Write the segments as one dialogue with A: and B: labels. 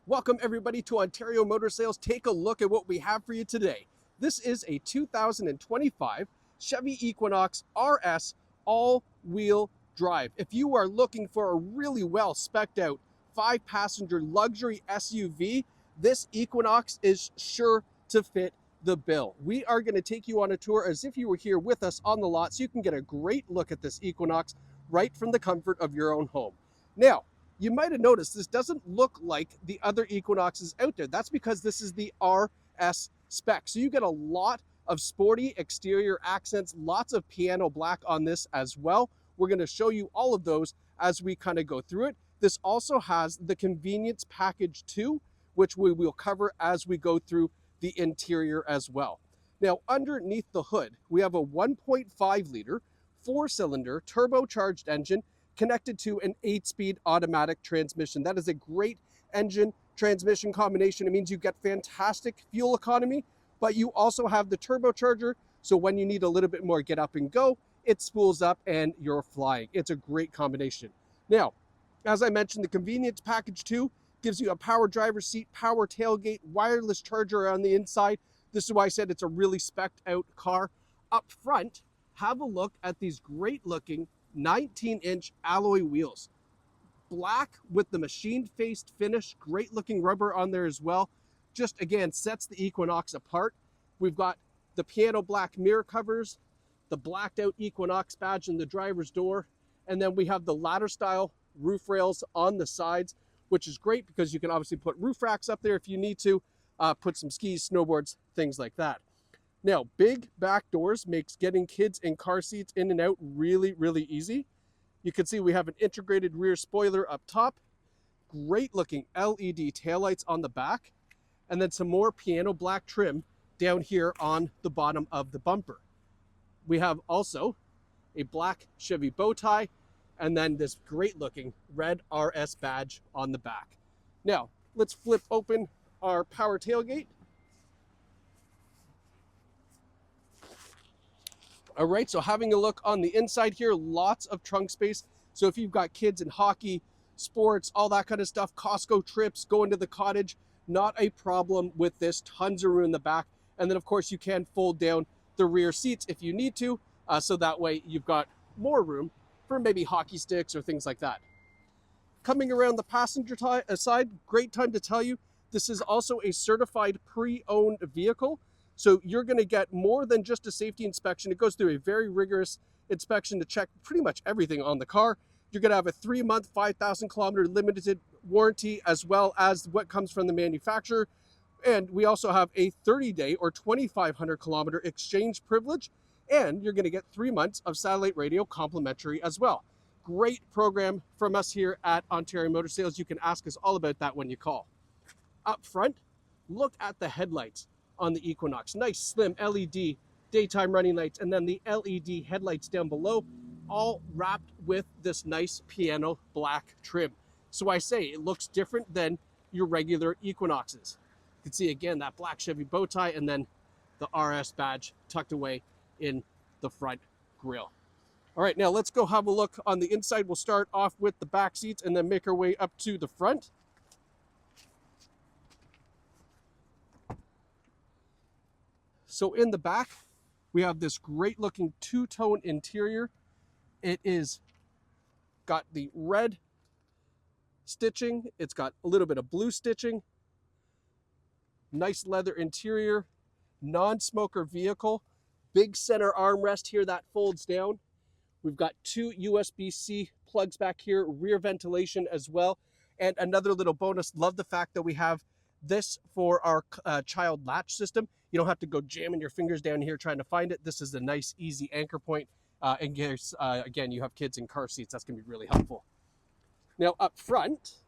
A: Welcome everybody to Ontario Motor Sales. Take a look at what we have for you today. This is a 2025 Chevy Equinox RS all-wheel drive. If you are looking for a really well spec'd out 5-passenger luxury SUV, this Equinox is sure to fit the bill. We are going to take you on a tour as if you were here with us on the lot so you can get a great look at this Equinox right from the comfort of your own home. Now, you might have noticed this doesn't look like the other Equinoxes out there. That's because this is the RS spec. So you get a lot of sporty exterior accents, lots of piano black on this as well. We're going to show you all of those as we kind of go through it. This also has the convenience package too, which we will cover as we go through the interior as well. Now, underneath the hood, we have a 1.5 liter, 4-cylinder turbocharged engine connected to an 8-speed automatic transmission. That is a great engine transmission combination. It means you get fantastic fuel economy, but you also have the turbocharger. So when you need a little bit more get up and go, it spools up and you're flying. It's a great combination. Now, as I mentioned, the convenience package 2 gives you a power driver's seat, power tailgate, wireless charger on the inside. This is why I said it's a really spec'd out car. Up front, have a look at these great looking 19-inch alloy wheels. Black with the machine-faced finish, great looking rubber on there as well. Just again, sets the Equinox apart. We've got the piano black mirror covers, the blacked out Equinox badge in the driver's door, and then we have the ladder style roof rails on the sides, which is great because you can obviously put roof racks up there if you need to, put some skis, snowboards, things like that. Now, big back doors makes getting kids in car seats in and out really, really easy. You can see we have an integrated rear spoiler up top, great looking LED taillights on the back, and then some more piano black trim down here on the bottom of the bumper. We have also a black Chevy bow tie, and then this great looking red RS badge on the back. Now, let's flip open our power tailgate. All right, so having a look on the inside here, lots of trunk space. So if you've got kids in hockey, sports, all that kind of stuff, Costco trips, going to the cottage, not a problem with this. Tons of room in the back. And then, of course, you can fold down the rear seats if you need to. So that way you've got more room for maybe hockey sticks or things like that. Coming around the passenger side, great time to tell you, this is also a certified pre-owned vehicle. So you're going to get more than just a safety inspection. It goes through a very rigorous inspection to check pretty much everything on the car. You're going to have a 3-month, 5,000 kilometer limited warranty, as well as what comes from the manufacturer. And we also have a 30-day or 2,500 kilometer exchange privilege. And you're going to get 3 months of satellite radio complimentary as well. Great program from us here at Ontario Motor Sales. You can ask us all about that when you call. Up front, look at the headlights on the Equinox. Nice slim LED daytime running lights, and then the LED headlights down below, all wrapped with this nice piano black trim. So I say it looks different than your regular Equinoxes. You can see again that black Chevy bow tie and then the RS badge tucked away in the front grille. All right, now let's go have a look on the inside. We'll start off with the back seats and then make our way up to the front. So in the back, we have this great looking two-tone interior. It is got the red stitching. It's got a little bit of blue stitching. Nice leather interior, non-smoker vehicle. Big center armrest here that folds down. We've got 2 USB-C plugs back here, rear ventilation as well. And another little bonus, love the fact that we have this for our child latch system. You don't have to go jamming your fingers down here trying to find it. This is a nice, easy anchor point. In case, again, you have kids in car seats, that's going to be really helpful. Now, up front,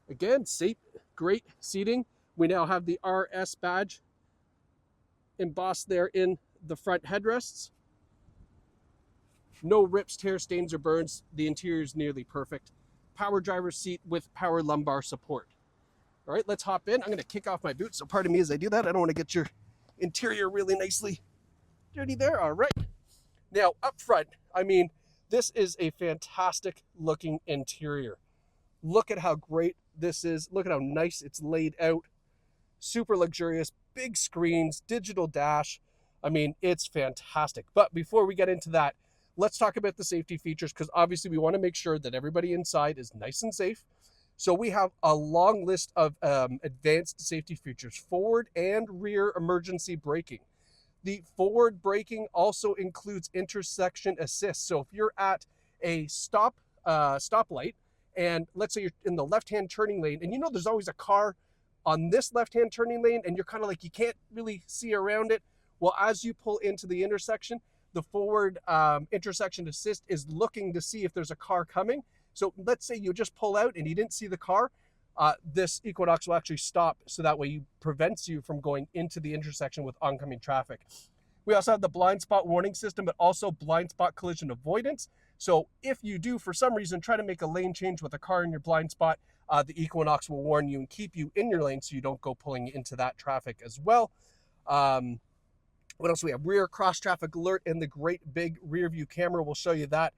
A: again, safe, great seating. We now have the RS badge embossed there in the front headrests. No rips, tears, stains, or burns. The interior is nearly perfect. Power driver's seat with power lumbar support. All right, let's hop in. I'm going to kick off my boots, so pardon me as I do that. I don't want to get your interior really nicely dirty there. All right. Now, up front, I mean, this is a fantastic looking interior. Look at how great this is. Look at how nice it's laid out. Super luxurious, big screens, digital dash. I mean, it's fantastic. But before we get into that, let's talk about the safety features, because obviously we want to make sure that everybody inside is nice and safe. So we have a long list of advanced safety features, forward and rear emergency braking. The forward braking also includes intersection assist. So if you're at a stoplight, and let's say you're in the left-hand turning lane, and you know there's always a car on this left-hand turning lane, and you're kind of like, you can't really see around it. Well, as you pull into the intersection, the forward intersection assist is looking to see if there's a car coming. So let's say you just pull out and you didn't see the car. This Equinox will actually stop, so that way it prevents you from going into the intersection with oncoming traffic. We also have the blind spot warning system, but also blind spot collision avoidance. So if you do, for some reason, try to make a lane change with a car in your blind spot, the Equinox will warn you and keep you in your lane so you don't go pulling into that traffic as well. What else? We have rear cross traffic alert, and the great big rear view camera will show you that.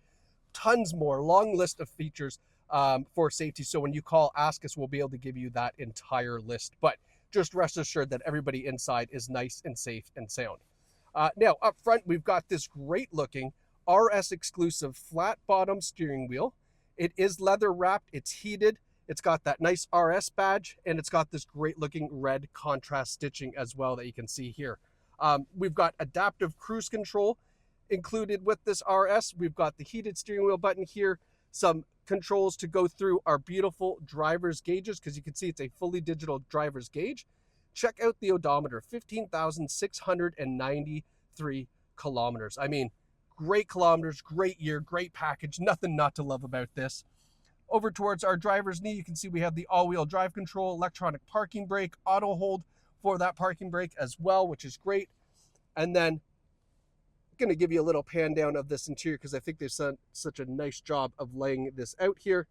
A: Tons more, long list of features for safety. So when you call, ask us, we'll be able to give you that entire list. But just rest assured that everybody inside is nice and safe and sound. Now up front, we've got this great looking RS exclusive flat bottom steering wheel. It is leather wrapped, it's heated, it's got that nice RS badge, and it's got this great looking red contrast stitching as well that you can see here. We've got adaptive cruise control included with this RS. We've got the heated steering wheel button here, some controls to go through our beautiful driver's gauges, because you can see it's a fully digital driver's gauge. Check out the odometer, 15,693 kilometers. I mean, great kilometers, great year, great package, nothing not to love about this. Over towards our driver's knee, you can see we have the all-wheel drive control, electronic parking brake, auto hold for that parking brake as well, which is great. And then I'm going to give you a little pan down of this interior, because I think they've done such a nice job of laying this out here.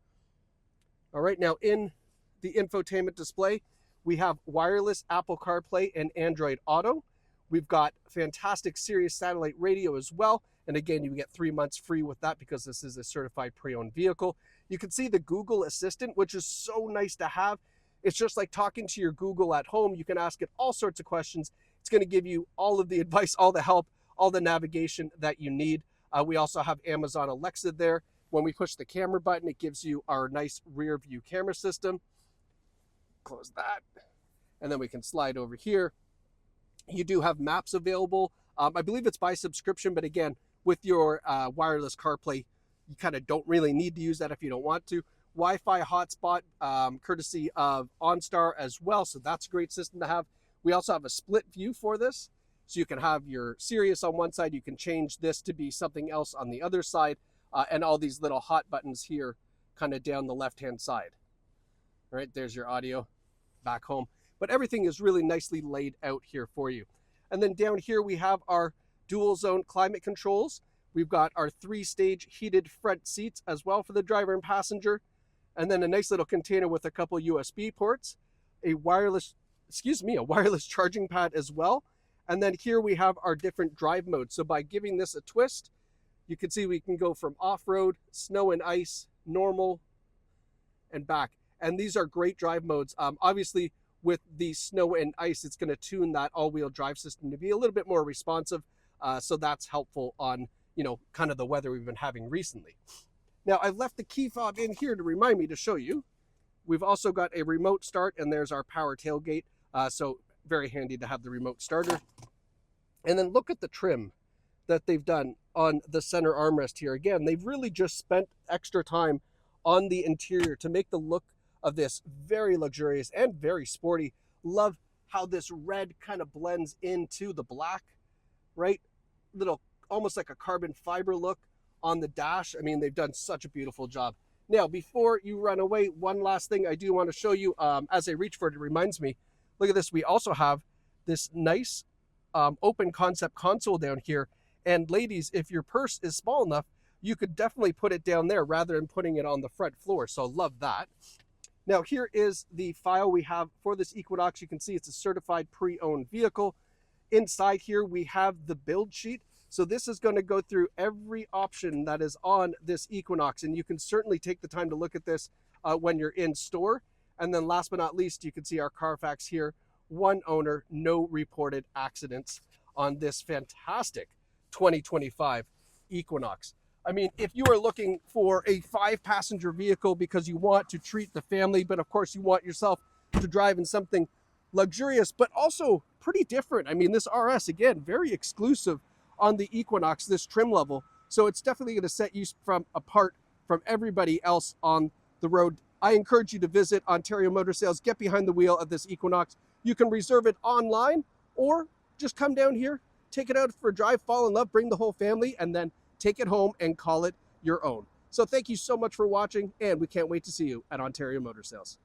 A: All right, now in the infotainment display, we have wireless Apple CarPlay and Android Auto. We've got fantastic Sirius satellite radio as well. And again, you get 3 months free with that, because this is a certified pre-owned vehicle. You can see the Google Assistant, which is so nice to have. It's just like talking to your Google at home. You can ask it all sorts of questions. It's going to give you all of the advice, all the help, all the navigation that you need. We also have Amazon Alexa there. When we push the camera button, it gives you our nice rear view camera system. Close that. And then we can slide over here. You do have maps available. I believe it's by subscription, but again, with your wireless CarPlay, you kind of don't really need to use that if you don't want to. Wi-Fi hotspot, courtesy of OnStar as well, so that's a great system to have. We also have a split view for this, so you can have your Sirius on one side, you can change this to be something else on the other side, and all these little hot buttons here kind of down the left-hand side. All right, there's your audio back home. But everything is really nicely laid out here for you. And then down here we have our dual zone climate controls. We've got our 3-stage heated front seats as well for the driver and passenger. And then a nice little container with a couple USB ports, a wireless charging pad as well. And then here we have our different drive modes. So by giving this a twist, you can see we can go from off-road, snow and ice, normal, and back. And these are great drive modes. Obviously, with the snow and ice, it's going to tune that all-wheel drive system to be a little bit more responsive. So that's helpful on, kind of the weather we've been having recently. Now, I've left the key fob in here to remind me to show you. We've also got a remote start, and there's our power tailgate. So very handy to have the remote starter. And then look at the trim that they've done on the center armrest here. Again, they've really just spent extra time on the interior to make the look of this very luxurious and very sporty. Love how this red kind of blends into the black, right? Little, almost like a carbon fiber look on the dash. I mean, they've done such a beautiful job. Now, before you run away, one last thing I do want to show you as I reach for it, it reminds me, look at this. We also have this nice open concept console down here. And ladies, if your purse is small enough, you could definitely put it down there rather than putting it on the front floor. So love that. Now, here is the file we have for this Equinox. You can see it's a certified pre-owned vehicle. Inside here, we have the build sheet. So this is going to go through every option that is on this Equinox. And you can certainly take the time to look at this when you're in store. And then last but not least, you can see our Carfax here. One owner, no reported accidents on this fantastic 2025 Equinox. I mean, if you are looking for a 5-passenger vehicle because you want to treat the family, but of course you want yourself to drive in something luxurious, but also pretty different. I mean, this RS, again, very exclusive on the Equinox, this trim level. So it's definitely going to set you apart from everybody else on the road. I encourage you to visit Ontario Motor Sales, get behind the wheel of this Equinox. You can reserve it online or just come down here, take it out for a drive, fall in love, bring the whole family, and then take it home and call it your own. So thank you so much for watching, and we can't wait to see you at Ontario Motor Sales.